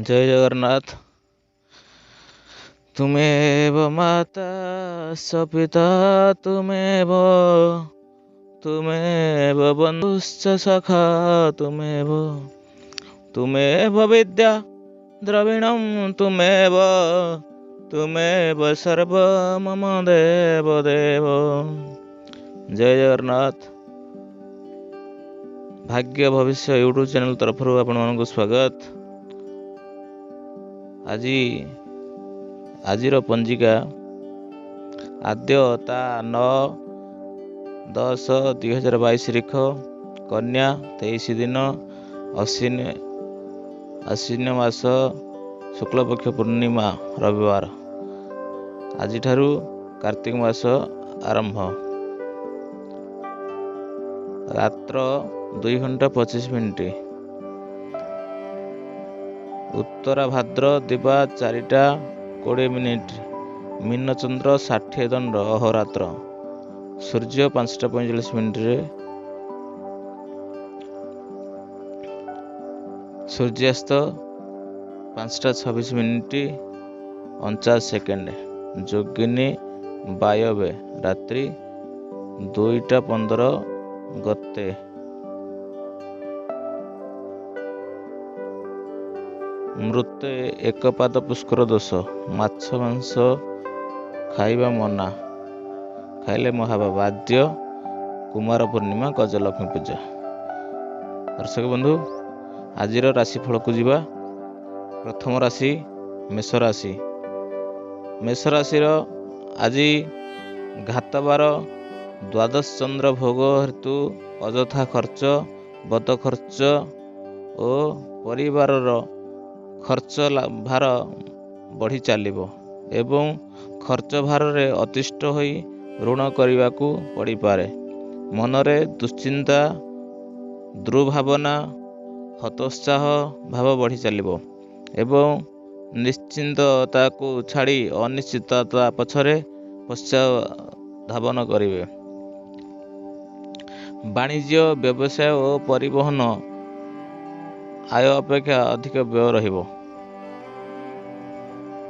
जय जगन्नाथ। तुमेव माता स पिता तुमेव बन्धुश्च सखा तुमेव विद्या द्रविणं तुमेव सर्व मम देव। जय जगन्नाथ। भाग्य भविष्य यूट्यूब चैनल तरफ आपको स्वागत। आजिर पंजिका आद्यता 9/10/2022 तारीख कन्या 23 दिन आश्विन मास शुक्लपक्ष पूर्णिमा रविवार। आज कार्तिक मास आरंभ। रात्र 2:25। उत्तरा भाद्र दिवा 4:20। मीन चंद्र 60 दंड अहोरात्र। सूर्य 5:45। सूर्यास्त 5:26 49। जोगिनी वायव्य रात्रि 2:15 गते। मृते एकपाद पुष्कर दोष। माछ मांस खाइबा मना, खाइले महापाप। आद्य कुमार पूर्णिमा गजलक्ष्मी पूजा। दर्शक बंधु, आजिर राशिफल को जीवा। प्रथम राशि मेष राशि। मेष राशि आज घातबार द्वादश चंद्र भोग हेतु अଯଥା खर्च, बद खर्च और परिवार खर्च भार बढ़ी चलिबो एवं खर्च भार रे अतिष्ठ होई ऋण करने को पड़ी पारे। मनरे दुश्चिंता, दुर्भावना, हतोत्साह भाव बढ़ी चलिबो एवं निश्चिंतता को छाड़ी अनिश्चितता पछरे पश्चात धावन करिवे। वाणिज्य, व्यवसाय और परिवहन आय अपेक्षा अधिक व्यय रहिबो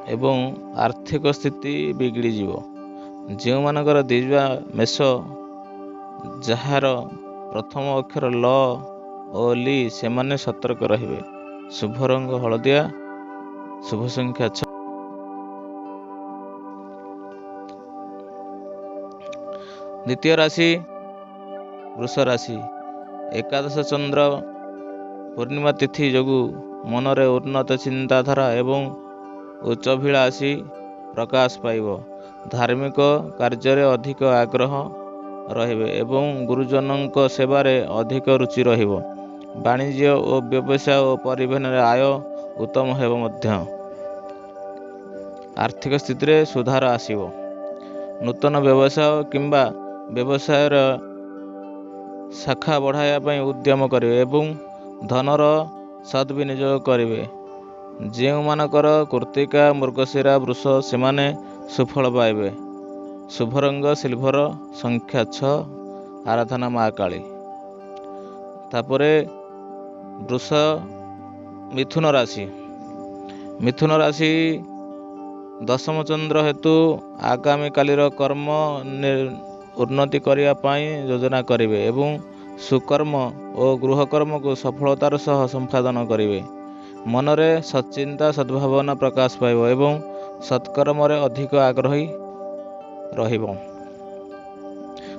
एवं आर्थिक स्थिति बिगड़ी जीवो। जो मानकर दिवा मेष, जार प्रथम अक्षर ल और ली, से माने सतर्क रहिबे। शुभ रंग हलदिया, शुभ संख्या 6। द्वितीय राशि वृष राशि। एकादश चंद्र पूर्णिमा तिथि जोगु मनरे उन्नत चिंताधारा एवं उच्चाभिलाषी प्रकाश पाइब। धार्मिक कार्य अधिक आग्रह रहिबे एवं गुरुजनक सेवारे अधिक रुचि रहिबो। वाणिज्य और व्यवसाय और परिवहन आय उत्तम हेब मध्य। आर्थिक स्थिति रे सुधार आसिबो। नूतन व्यवसाय किंबा व्यवसाय शाखा बढ़ाया पई उद्यम करिवे एवं धनर सद्विनियोग करिवे। जो मानकर कृत्तिका, मृगशिरा, वृष, सेमाने सुफल पाइबे। शुभ रंग सिल्भर, संख्या 6। आराधना माँ काली। तापरे वृष मिथुन राशि। मिथुन राशि दशम चंद्र हेतु आगामी कालीर कर्म उन्नति करिया पाई योजना करिवे एवं सुकर्म और गृहकर्म को सफलतार सह संपादन करिवे। मनरे सच्चिंता, सद्भावना प्रकाश पाइब एवं सत्कर्म रे अधिक आग्रही रहिब।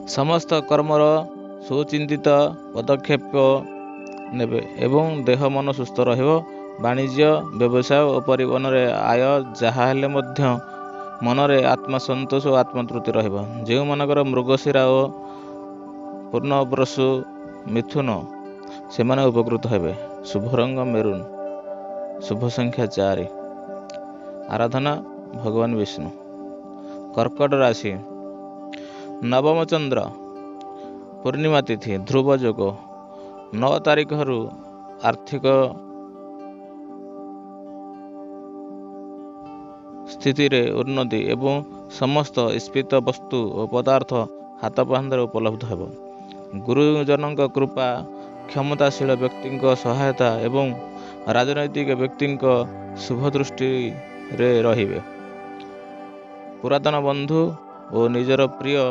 समस्त कर्मर सुचिंतित पदक्षेप नेबे एवं देह मन सुस्थ रहिब। वाणिज्य, व्यवसाय और परिवहन रे आय जहा हेले मध्य मनरे आत्मसंतोष और आत्मतृप्ति रहिब। जो मानकर मृगशिरा और पूर्णवृषु मिथुन, से माने उपकृत हेबे। शुभ रंग मेरून, शुभ संख्या 4। आराधना भगवान विष्णु। कर्कट राशि। नवम चंद्र पूर्णिमा तिथि ध्रुव योग। 9 तारीख आर्थिक स्थिति रे उन्नति एवं समस्त स्फीत वस्तु और पदार्थ हाथ पाहांदे उपलब्ध हेब। गुरुजनक कृपा, क्षमताशील व्यक्ति सहायता एवं ରାଜନୈତିକ ବ୍ୟକ୍ତିଙ୍କ ଶୁଭ ଦୃଷ୍ଟିରେ ରହିବେ। ପୁରାତନ ବନ୍ଧୁ ଓ ନିଜର ପ୍ରିୟ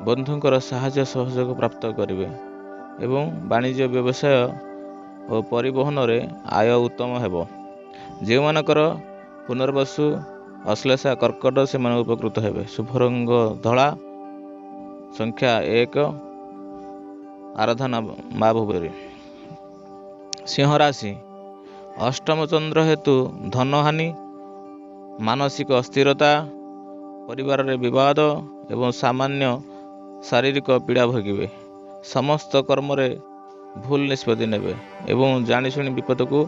ବନ୍ଧୁଙ୍କର ସାହାଯ୍ୟ ସହଯୋଗ ପ୍ରାପ୍ତ କରିବେ ଏବଂ ବାଣିଜ୍ୟ ବ୍ୟବସାୟ ଓ ପରିବହନରେ ଆୟ ଉତ୍ତମ ହେବ। ଯେଉଁମାନଙ୍କର ପୁନର୍ବସୁ ଅଶ୍ଳେଷା କର୍କଟ ସେମାନେ ଉପକୃତ ହେବେ। ଶୁଭ ରଙ୍ଗ ଧଳା, ସଂଖ୍ୟା 1, ଆରାଧନା ମା ଭୁବରୀ। ସିଂହ ରାଶି, ଅଷ୍ଟମ ଚନ୍ଦ୍ର ହେତୁ ଧନହାନି, ମାନସିକ ଅସ୍ଥିରତା, ପରିବାରରେ ବିବାଦ ଏବଂ ସାମାନ୍ୟ ଶାରୀରିକ ପୀଡ଼ା ଭୋଗିବେ। ସମସ୍ତ କର୍ମରେ ଭୁଲ ନିଷ୍ପତ୍ତି ନେବେ ଏବଂ ଜାଣିଶୁଣି ବିପଦକୁ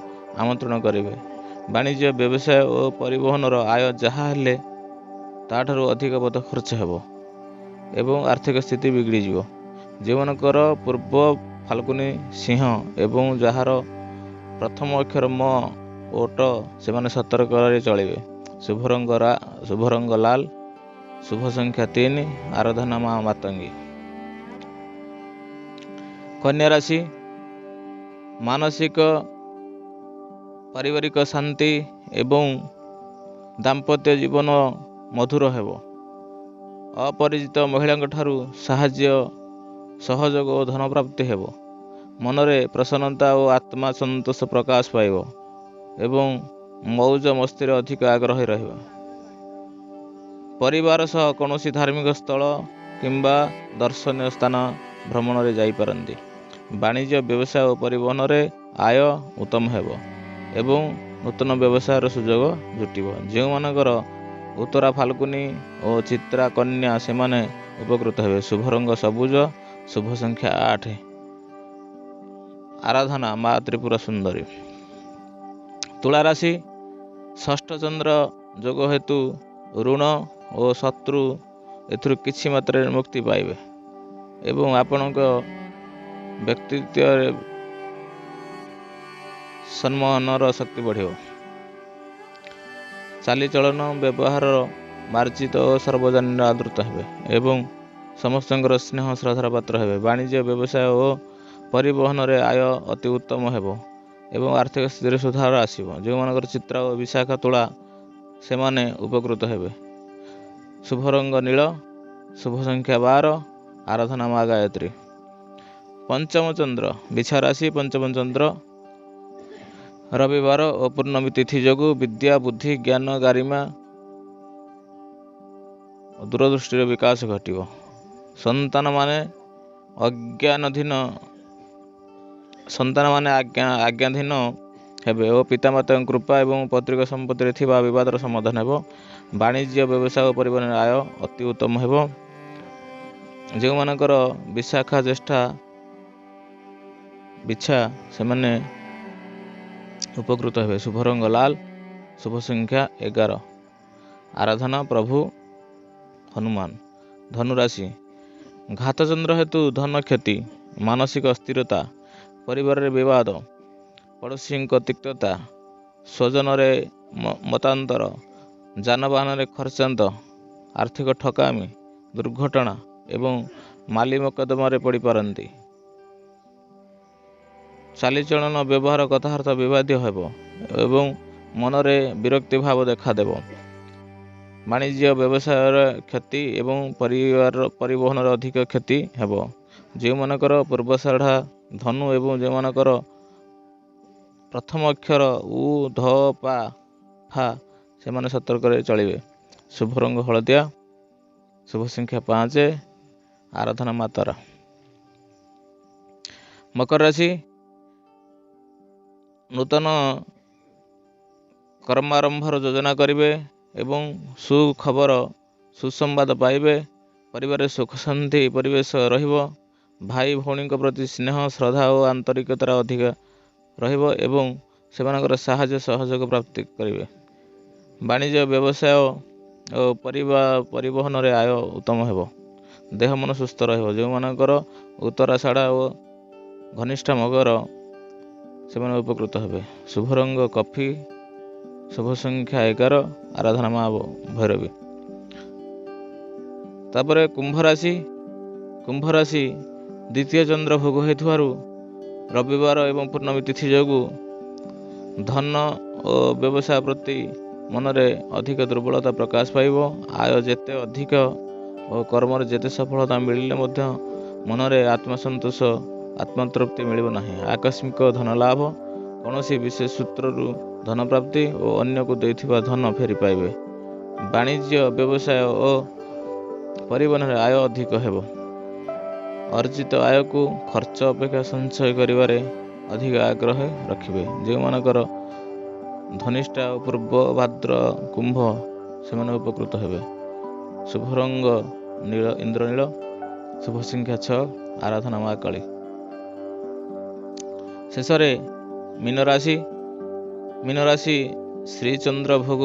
ଆମନ୍ତ୍ରଣ କରିବେ। ବାଣିଜ୍ୟ ବ୍ୟବସାୟ ଓ ପରିବହନର ଆୟ ଯାହା ହେଲେ ତାଠାରୁ ଅଧିକ ବୋଧ ଖର୍ଚ୍ଚ ହେବ ଏବଂ ଆର୍ଥିକ ସ୍ଥିତି ବିଗିଡ଼ିଯିବ। ଯେଉଁମାନଙ୍କର ପୂର୍ବ ଫାଲ୍ଗୁନୀ ସିଂହ ଏବଂ ଯାହାର ପ୍ରଥମ ଅକ୍ଷର ମ ଓ ଟ ସେମାନେ ସତର୍କରେ ଚଳିବେ। ଶୁଭ ରଙ୍ଗ ଲାଲ, ଶୁଭ ସଂଖ୍ୟା 3, ଆରାଧନା ମା ମାତଙ୍ଗୀ। କନ୍ୟା ରାଶି, ମାନସିକ ପାରିବାରିକ ଶାନ୍ତି ଏବଂ ଦାମ୍ପତ୍ୟ ଜୀବନ ମଧୁର ହେବ। ଅପରିଚିତ ମହିଳାଙ୍କ ଠାରୁ ସାହାଯ୍ୟ ସହଯୋଗ ଓ ଧନ ପ୍ରାପ୍ତି ହେବ। ମନରେ ପ୍ରସନ୍ନତା ଓ ଆତ୍ମା ସନ୍ତୋଷ ପ୍ରକାଶ ପାଇବ ଏବଂ ମଉଜ ମସ୍ତିରେ ଅଧିକ ଆଗ୍ରହୀ ରହିବ। ପରିବାର ସହ କୌଣସି ଧାର୍ମିକ ସ୍ଥଳ କିମ୍ବା ଦର୍ଶନୀୟ ସ୍ଥାନ ଭ୍ରମଣରେ ଯାଇପାରନ୍ତି। ବାଣିଜ୍ୟ ବ୍ୟବସାୟ ଓ ପରିବହନରେ ଆୟ ଉତ୍ତମ ହେବ ଏବଂ ନୂତନ ବ୍ୟବସାୟର ସୁଯୋଗ ଜୁଟିବ। ଯେଉଁମାନଙ୍କର ଉତ୍ତରା ଫାଲ୍ଗୁନୀ ଓ ଚିତ୍ରା କନ୍ୟା ସେମାନେ ଉପକୃତ ହେବେ। ଶୁଭ ରଙ୍ଗ ସବୁଜ, ଶୁଭ ସଂଖ୍ୟା 8, ଆରାଧନା ମା ତ୍ରିପୁରା ସୁନ୍ଦରୀ। ତୁଳା ରାଶି, ଷଷ୍ଠ ଚନ୍ଦ୍ର ଯୋଗ ହେତୁ ଋଣ ଓ ଶତ୍ରୁ ଏଥିରୁ କିଛି ମାତ୍ରାରେ ମୁକ୍ତି ପାଇବେ ଏବଂ ଆପଣଙ୍କ ବ୍ୟକ୍ତିତ୍ୱରେ ସମ୍ମାନର ଶକ୍ତି ବଢ଼ିବ। ଚାଲିଚଳନ ବ୍ୟବହାର ମାର୍ଜିତ ଓ ସର୍ବଜନୀନ ଆଦୃତ ହେବେ ଏବଂ ସମସ୍ତଙ୍କର ସ୍ନେହ ଶ୍ରଦ୍ଧାର ପାତ୍ର ହେବେ। ବାଣିଜ୍ୟ ବ୍ୟବସାୟ ଓ ପରିବହନରେ ଆୟ ଅତି ଉତ୍ତମ ହେବ ଏବଂ ଆର୍ଥିକ ସ୍ଥିତିରେ ସୁଧାର ଆସିବ। ଯେଉଁମାନଙ୍କର ଚିତ୍ରା ଓ ବିଶାଖା ତୁଳା ସେମାନେ ଉପକୃତ ହେବେ। ଶୁଭ ରଙ୍ଗ ନୀଳ, ଶୁଭ ସଂଖ୍ୟା 12, ଆରାଧନା ମା ଗାୟତ୍ରୀ। ପଞ୍ଚମ ଚନ୍ଦ୍ର ବିଛା ରାଶି, ପଞ୍ଚମ ଚନ୍ଦ୍ର ରବିବାର ଓ ପୂର୍ଣ୍ଣମୀ ତିଥି ଯୋଗୁଁ ବିଦ୍ୟା, ବୁଦ୍ଧି, ଜ୍ଞାନ, ଗାରିମା ଓ ଦୂରଦୃଷ୍ଟିର ବିକାଶ ଘଟିବ। ସନ୍ତାନମାନେ ଆଜ୍ଞାଧୀନ ହେବେ ଓ ପିତାମାତାଙ୍କ କୃପା ଏବଂ ପୈତୃକ ସମ୍ପତ୍ତିରେ ଥିବା ବିବାଦର ସମାଧାନ ହେବ। ବାଣିଜ୍ୟ ବ୍ୟବସାୟ ଓ ପରିବହନରେ ଆୟ ଅତି ଉତ୍ତମ ହେବ। ଯେଉଁମାନଙ୍କର ବିଶାଖା, ଜ୍ୟେଷ୍ଠା, ବିଛା ସେମାନେ ଉପକୃତ ହେବେ। ଶୁଭ ରଙ୍ଗ ଲାଲ, ଶୁଭ ସଂଖ୍ୟା 11, ଆରାଧନା ପ୍ରଭୁ ହନୁମାନ। ଧନୁରାଶି, ଘାତଚନ୍ଦ୍ର ହେତୁ ଧନ କ୍ଷତି, ମାନସିକ ଅସ୍ଥିରତା, ପରିବାରରେ ବିବାଦ, ପଡ଼ୋଶୀଙ୍କ ତିକ୍ତତା, ସ୍ୱଜନରେ ମତାନ୍ତର, ଯାନବାହନରେ ଖର୍ଚ୍ଚାନ୍ତ, ଆର୍ଥିକ ଠକାମୀ, ଦୁର୍ଘଟଣା ଏବଂ ମାଲି ମୋକଦ୍ଦମାରେ ପଡ଼ିପାରନ୍ତି। ଚାଲିଚଳନ ବ୍ୟବହାର କଥାବାର୍ତ୍ତା ବିବାଦୀୟ ହେବ ଏବଂ ମନରେ ବିରକ୍ତି ଭାବ ଦେଖାଦେବ। ବାଣିଜ୍ୟ ବ୍ୟବସାୟର କ୍ଷତି ଏବଂ ପରିବହନରେ ଅଧିକ କ୍ଷତି ହେବ। ଯେଉଁମାନଙ୍କର ପୂର୍ବଷାଢ଼ା ଧନୁ ଏବଂ ଯେଉଁମାନଙ୍କର ପ୍ରଥମ ଅକ୍ଷର ଉ, ଧ, ପା, ଫା ସେମାନେ ସତର୍କରେ ଚଳିବେ। ଶୁଭ ରଙ୍ଗ ହଳଦିଆ, ଶୁଭ ସଂଖ୍ୟା 5, ଆରାଧନା ମା ତାରା। ମକର ରାଶି, ନୂତନ କର୍ମାରମ୍ଭର ଯୋଜନା କରିବେ ଏବଂ ସୁଖବର ସୁସମ୍ବାଦ ପାଇବେ। ପରିବାରରେ ସୁଖ ଶାନ୍ତି ପରିବେଶ ରହିବ। ଭାଇ ଭଉଣୀଙ୍କ ପ୍ରତି ସ୍ନେହ, ଶ୍ରଦ୍ଧା ଓ ଆନ୍ତରିକତାର ଅଧିକ ରହିବ ଏବଂ ସେମାନଙ୍କର ସାହାଯ୍ୟ ସହଯୋଗ ପ୍ରାପ୍ତି କରିବେ। ବାଣିଜ୍ୟ ବ୍ୟବସାୟ ଓ ପରିବହନରେ ଆୟ ଉତ୍ତମ ହେବ। ଦେହ ମନ ସୁସ୍ଥ ରହିବ। ଯେଉଁମାନଙ୍କର ଉତ୍ତରାଷାଢ଼ା ଓ ଘନିଷ୍ଠ ମକର ସେମାନେ ଉପକୃତ ହେବେ। ଶୁଭ ରଙ୍ଗ କଫି, ଶୁଭ ସଂଖ୍ୟା 11, ଆରାଧନା ମା ଭୈରବୀ। ତାପରେ କୁମ୍ଭ ରାଶି, ଦ୍ୱିତୀୟ ଚନ୍ଦ୍ର ଭୋଗ ହେଉଥିବାରୁ ରବିବାର ଏବଂ ପୂର୍ଣ୍ଣମୀ ତିଥି ଯୋଗୁଁ ଧନ ଓ ବ୍ୟବସାୟ ପ୍ରତି ମନରେ ଅଧିକ ଦୁର୍ବଳତା ପ୍ରକାଶ ପାଇବ। ଆୟ ଯେତେ ଅଧିକ ଓ କର୍ମରେ ଯେତେ ସଫଳତା ମିଳିଲେ ମଧ୍ୟ ମନରେ ଆତ୍ମସନ୍ତୋଷ ଆତ୍ମତୃପ୍ତି ମିଳିବ ନାହିଁ। ଆକସ୍ମିକ ଧନ ଲାଭ, କୌଣସି ବିଶେଷ ସୂତ୍ରରୁ ଧନ ପ୍ରାପ୍ତି ଓ ଅନ୍ୟକୁ ଦେଇଥିବା ଧନ ଫେରି ପାଇବେ। ବାଣିଜ୍ୟ, ବ୍ୟବସାୟ ଓ ପରିବହନରେ ଆୟ ଅଧିକ ହେବ। ଅର୍ଜିତ ଆୟକୁ ଖର୍ଚ୍ଚ ଅପେକ୍ଷା ସଞ୍ଚୟ କରିବାରେ ଅଧିକ ଆଗ୍ରହ ରଖିବେ। ଯେଉଁମାନଙ୍କର ଧନିଷ୍ଠା ଓ ପୂର୍ବ ଭାଦ୍ର କୁମ୍ଭ, ସେମାନେ ଉପକୃତ ହେବେ। ଶୁଭ ରଙ୍ଗ ନୀଳ, ଇନ୍ଦ୍ରନୀଳ। ଶୁଭ ସଂଖ୍ୟା 6। ଆରାଧନା ମା କାଳୀ। ଶେଷରେ ମୀନ ରାଶି ଶ୍ରୀଚନ୍ଦ୍ର ଭୋଗ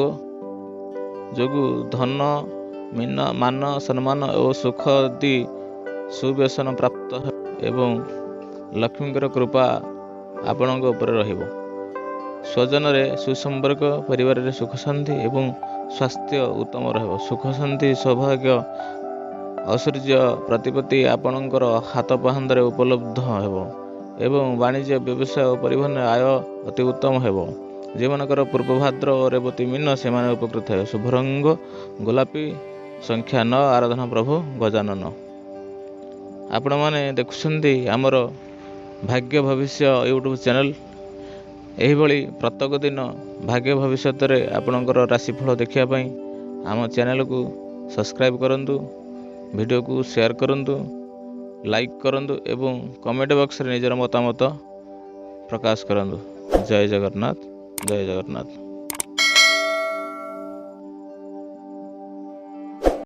ଯୋଗୁଁ ଧନ, ମାନ, ସମ୍ମାନ ଓ ସୁଖ ଆଦି ସୁବ୍ୟସନ ପ୍ରାପ୍ତ ଏବଂ ଲକ୍ଷ୍ମୀଙ୍କର କୃପା ଆପଣଙ୍କ ଉପରେ ରହିବ। ସ୍ୱଜନରେ ସୁସମ୍ପର୍କ, ପରିବାରରେ ସୁଖ ଶାନ୍ତି ଏବଂ ସ୍ୱାସ୍ଥ୍ୟ ଉତ୍ତମ ରହିବ। ସୁଖ ଶାନ୍ତି, ସୌଭାଗ୍ୟ, ଐଶ୍ୱର୍ଯ୍ୟ, ପ୍ରତିପତ୍ତି ଆପଣଙ୍କର ହାତ ପାହାନ୍ତରେ ଉପଲବ୍ଧ ହେବ ଏବଂ ବାଣିଜ୍ୟ, ବ୍ୟବସାୟ ଓ ପରିବହନରେ ଆୟ ଅତି ଉତ୍ତମ ହେବ। ଯେଉଁମାନଙ୍କର ପୂର୍ବ ଭାଦ୍ର ଓ ରେବତୀ ମୀନ, ସେମାନେ ଉପକୃତ ହେବେ। ଶୁଭ ରଙ୍ଗ ଗୋଲାପୀ। ସଂଖ୍ୟା 9। ଆରାଧନା ପ୍ରଭୁ ଗଜାନନ। ଆପଣମାନେ ଦେଖୁଛନ୍ତି ଆମର ଭାଗ୍ୟ ଭବିଷ୍ୟ ୟୁଟ୍ୟୁବ୍ ଚ୍ୟାନେଲ୍। ଏହିଭଳି ପ୍ରତ୍ୟେକ ଦିନ ଭାଗ୍ୟ ଭବିଷ୍ୟତରେ ଆପଣଙ୍କର ରାଶିଫଳ ଦେଖିବା ପାଇଁ ଆମ ଚ୍ୟାନେଲକୁ ସବସ୍କ୍ରାଇବ୍ କରନ୍ତୁ, ଭିଡ଼ିଓକୁ ସେୟାର କରନ୍ତୁ, ଲାଇକ୍ କରନ୍ତୁ ଏବଂ କମେଣ୍ଟ ବକ୍ସରେ ନିଜର ମତାମତ ପ୍ରକାଶ କରନ୍ତୁ। ଜୟ ଜଗନ୍ନାଥ, ଜୟ ଜଗନ୍ନାଥ।